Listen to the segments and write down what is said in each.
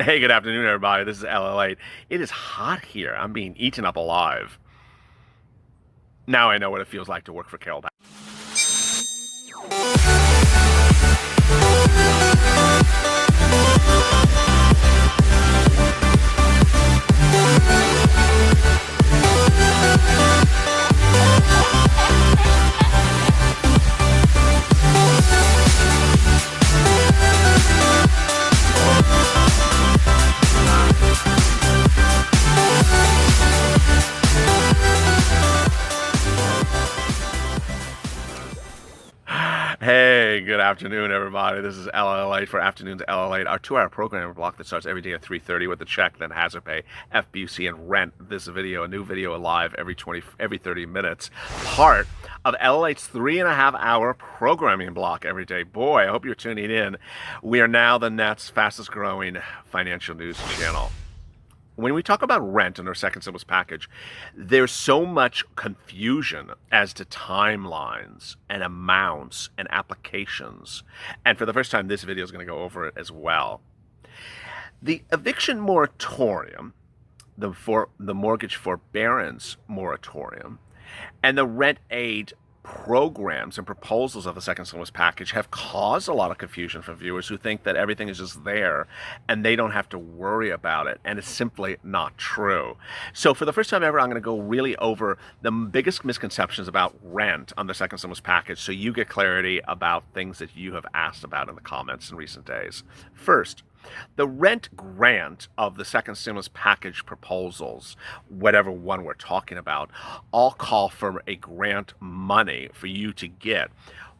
Hey, good afternoon, everybody. This is LALATE. It is hot here. I'm being eaten up alive. Now I know what it feels like to work for Carol. Hey, good afternoon, everybody. This is LALATE for Afternoons LALATE, our 2-hour program block that starts every day at 3:30 with the check, then hazard pay, FPUC, and rent. This video, a new video live every 30 minutes. Part of LALATE's 3.5-hour programming block every day. Boy, I hope you're tuning in. We are now the net's fastest growing financial news channel. When we talk about rent in our second simplest package, there's so much confusion as to timelines and amounts and applications. And for the first time, this video is going to go over it as well. The eviction moratorium, the mortgage forbearance moratorium, and the rent aid programs and proposals of the second stimulus package have caused a lot of confusion for viewers who think that everything is just there and they don't have to worry about it, and it's simply not true. So for the first time ever, I'm going to go really over the biggest misconceptions about rent on the second stimulus package so you get clarity about things that you have asked about in the comments in recent days. First, the rent grant of the second stimulus package proposals, whatever one we're talking about, all call for a grant money for you to get.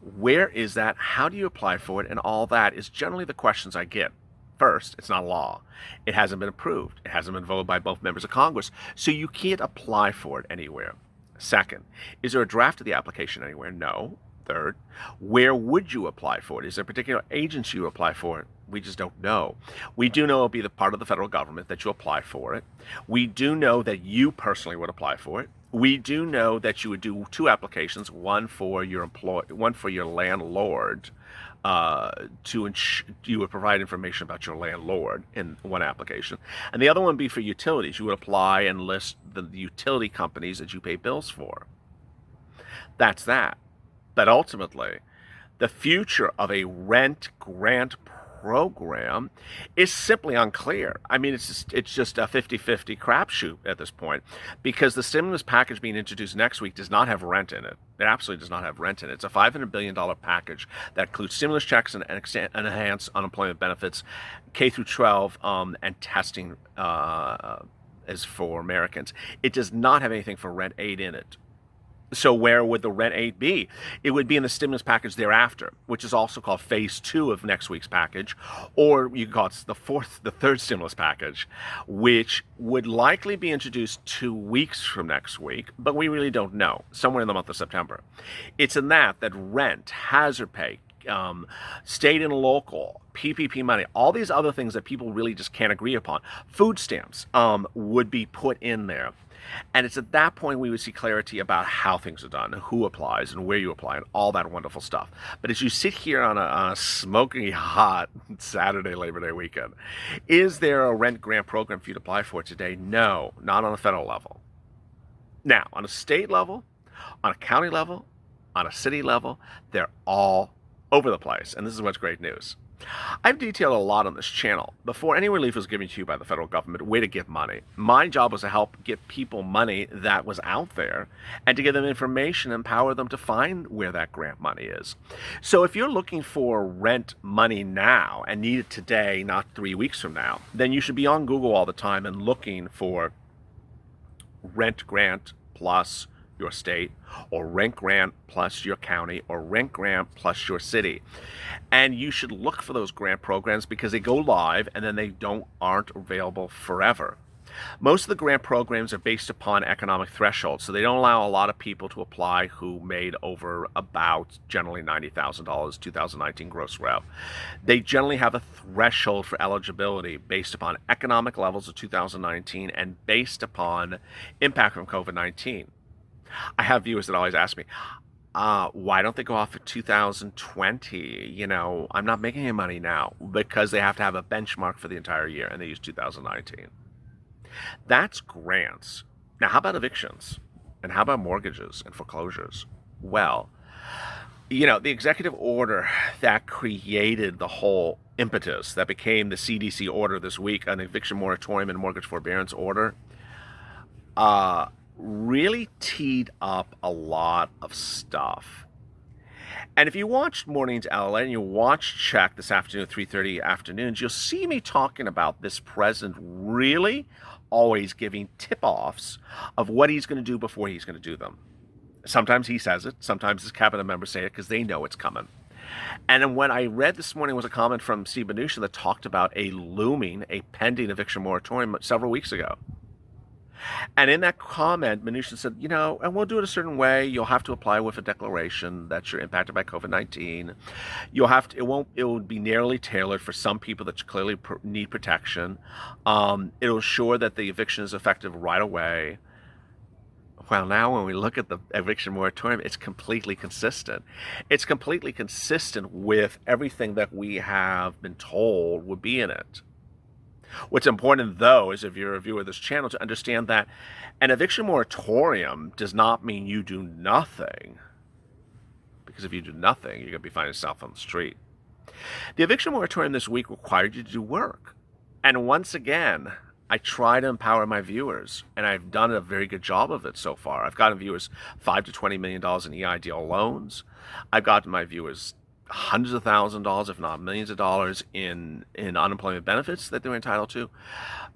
Where is that? How do you apply for it? And all that is generally the questions I get. First, it's not law. It hasn't been approved. It hasn't been voted by both members of Congress, so you can't apply for it anywhere. Second, is there a draft of the application anywhere? No. Third, where would you apply for it? Is there a particular agency you apply for it? We just don't know. We do know it'll be the part of the federal government that you apply for it. We do know that you personally would apply for it. We do know that you would do 2 applications, one for your landlord. You would provide information about your landlord in one application, and the other one would be for utilities. You would apply and list the utility companies that you pay bills for. That's that. But ultimately, the future of a rent grant program is simply unclear. I mean, it's just a 50-50 crapshoot at this point, because the stimulus package being introduced next week does not have rent in it. It absolutely does not have rent in it. It's a $500 billion package that includes stimulus checks and enhanced unemployment benefits, K through 12, and testing as for Americans. It does not have anything for rent aid in it. So where would the rent aid be? It would be in the stimulus package thereafter, which is also called phase 2 of next week's package, or you can call it the third stimulus package, which would likely be introduced 2 weeks from next week, but we really don't know, somewhere in the month of September. It's in that rent, hazard pay, state and local, PPP money, all these other things that people really just can't agree upon, food stamps, would be put in there. And it's at that point we would see clarity about how things are done, who applies, and where you apply, and all that wonderful stuff. But as you sit here on a smoking hot Saturday Labor Day weekend, is there a rent grant program for you to apply for today? No, not on a federal level. Now, on a state level, on a county level, on a city level, they're all over the place. And this is what's great news. I've detailed a lot on this channel. Before any relief was given to you by the federal government, way to give money. My job was to help get people money that was out there and to give them information, empower them to find where that grant money is. So if you're looking for rent money now and need it today, not 3 weeks from now, then you should be on Google all the time and looking for rent grant plus your state, or rent grant plus your county, or rent grant plus your city. And you should look for those grant programs because they go live and then they aren't available forever. Most of the grant programs are based upon economic thresholds, so they don't allow a lot of people to apply who made over about generally $90,000 2019 gross rev. They generally have a threshold for eligibility based upon economic levels of 2019 and based upon impact from COVID-19. I have viewers that always ask me, Why don't they go off at 2020? I'm not making any money now because they have to have a benchmark for the entire year, and they use 2019. That's grants. Now, how about evictions? And how about mortgages and foreclosures? Well, the executive order that created the whole impetus that became the CDC order this week, an eviction moratorium and mortgage forbearance order, really teed up a lot of stuff. And if you watched Mornings LA and you watched Check this afternoon at 3:30 afternoons, you'll see me talking about this president really always giving tip-offs of what he's going to do before he's going to do them. Sometimes he says it. Sometimes his cabinet members say it because they know it's coming. And when I read this morning was a comment from Steve Mnuchin that talked about a pending eviction moratorium several weeks ago. And in that comment, Mnuchin said, and we'll do it a certain way. You'll have to apply with a declaration that you're impacted by COVID-19. It will be narrowly tailored for some people that clearly need protection. It'll ensure that the eviction is effective right away. Well, now when we look at the eviction moratorium, it's completely consistent. It's completely consistent with everything that we have been told would be in it. What's important, though, is if you're a viewer of this channel, to understand that an eviction moratorium does not mean you do nothing. Because if you do nothing, you're going to be finding yourself on the street. The eviction moratorium this week required you to do work. And once again, I try to empower my viewers, and I've done a very good job of it so far. I've gotten viewers $5 to $20 million in EIDL loans. I've gotten my viewers hundreds of thousands of dollars, if not millions of dollars, in unemployment benefits that they're entitled to.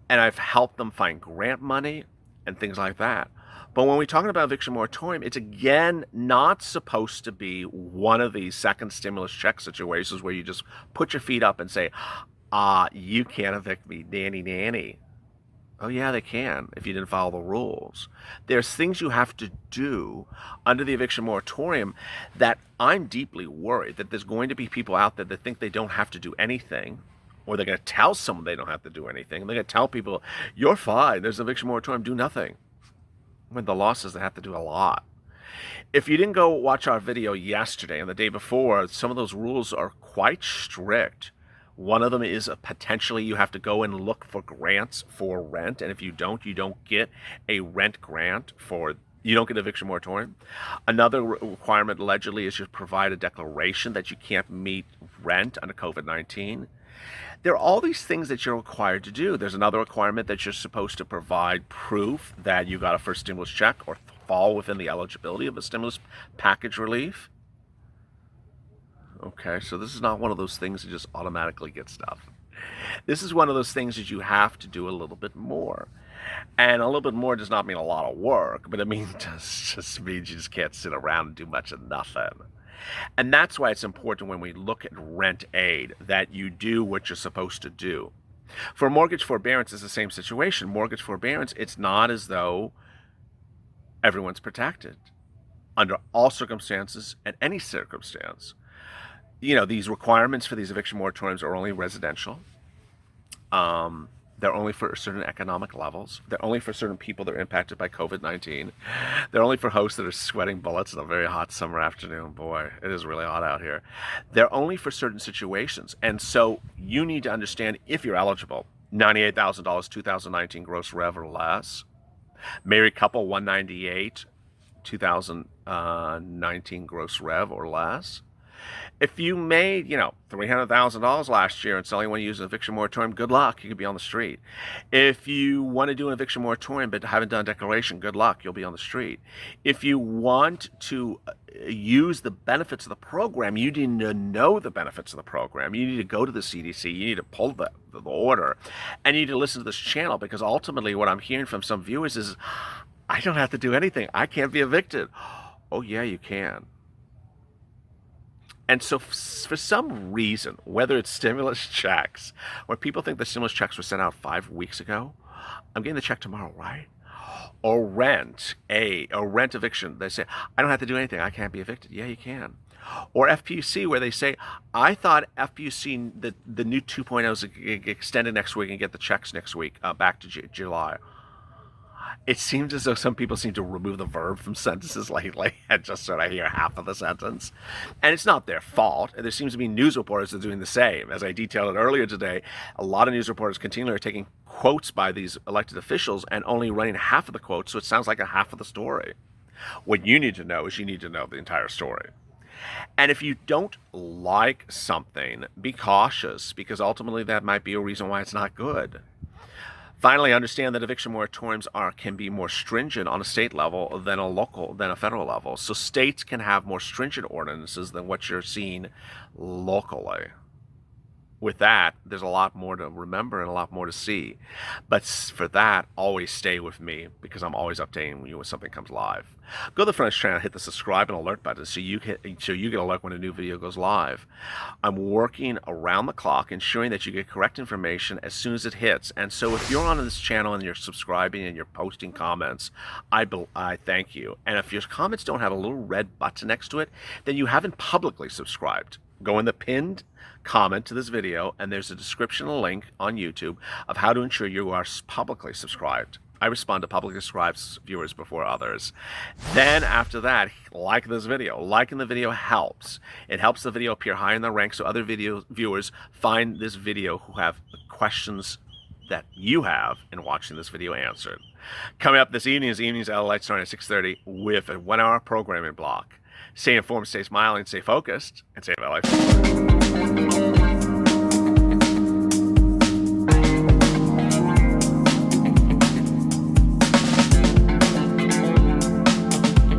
And I've helped them find grant money and things like that. But when we're talking about eviction moratorium, it's again not supposed to be one of these second stimulus check situations where you just put your feet up and say, you can't evict me, nanny. Oh, yeah, they can if you didn't follow the rules. There's things you have to do under the eviction moratorium that I'm deeply worried that there's going to be people out there that think they don't have to do anything, or they're going to tell someone they don't have to do anything. They're going to tell people, you're fine, there's an eviction moratorium, do nothing. When the law says they have to do a lot. If you didn't go watch our video yesterday and the day before, some of those rules are quite strict. One of them is potentially you have to go and look for grants for rent. And if you don't get a rent grant you don't get an eviction moratorium. Another requirement allegedly is you provide a declaration that you can't meet rent under COVID-19. There are all these things that you're required to do. There's another requirement that you're supposed to provide proof that you got a first stimulus check or fall within the eligibility of a stimulus package relief. Okay, so this is not one of those things you just automatically get stuff. This is one of those things that you have to do a little bit more. And a little bit more does not mean a lot of work, but it just means you just can't sit around and do much of nothing. And that's why it's important when we look at rent aid that you do what you're supposed to do. For mortgage forbearance, it's the same situation. Mortgage forbearance, it's not as though everyone's protected under all circumstances and any circumstance. These requirements for these eviction moratoriums are only residential. They're only for certain economic levels. They're only for certain people that are impacted by COVID-19. They're only for hosts that are sweating bullets on a very hot summer afternoon. Boy, it is really hot out here. They're only for certain situations. And so you need to understand if you're eligible. $98,000, 2019 gross rev or less. Married couple, $198,000, 2019 gross rev or less. If you made, $300,000 last year and suddenly want to use an eviction moratorium, good luck. You could be on the street. If you want to do an eviction moratorium but haven't done a declaration, good luck. You'll be on the street. If you want to use the benefits of the program, you need to know the benefits of the program. You need to go to the CDC. You need to pull the order. And you need to listen to this channel because ultimately what I'm hearing from some viewers is, I don't have to do anything. I can't be evicted. Oh, yeah, you can. And so for some reason, whether it's stimulus checks, or people think the stimulus checks were sent out 5 weeks ago, I'm getting the check tomorrow, right? Or rent eviction. They say, I don't have to do anything. I can't be evicted. Yeah, you can. Or FPUC, where they say, I thought FPUC, the new 2.0 is extended next week and get the checks next week back to July. It seems as though some people seem to remove the verb from sentences lately and just sort of hear half of the sentence. And it's not their fault. There seems to be news reporters that are doing the same. As I detailed it earlier today, a lot of news reporters continually are taking quotes by these elected officials and only running half of the quotes, so it sounds like a half of the story. What you need to know is you need to know the entire story. And if you don't like something, be cautious, because ultimately that might be a reason why it's not good. Finally, understand that eviction moratoriums can be more stringent on a state level than a federal level. So states can have more stringent ordinances than what you're seeing locally. With that, there's a lot more to remember and a lot more to see. But for that, always stay with me, because I'm always updating you when something comes live. Go to the front channel, hit the subscribe and alert button so you get alert when a new video goes live. I'm working around the clock, ensuring that you get correct information as soon as it hits. And so if you're on this channel and you're subscribing and you're posting comments, I thank you. And if your comments don't have a little red button next to it, then you haven't publicly subscribed. Go in the pinned comment to this video, and there's a description link on YouTube of how to ensure you are publicly subscribed. I respond to publicly subscribed viewers before others. Then after that, like this video. Liking the video helps. It helps the video appear high in the ranks so other viewers find this video who have questions that you have in watching this video answered. Coming up this evening is LALATE starting at 6:30 with a 1-hour programming block. Stay informed, stay smiling, stay focused, and stay alive.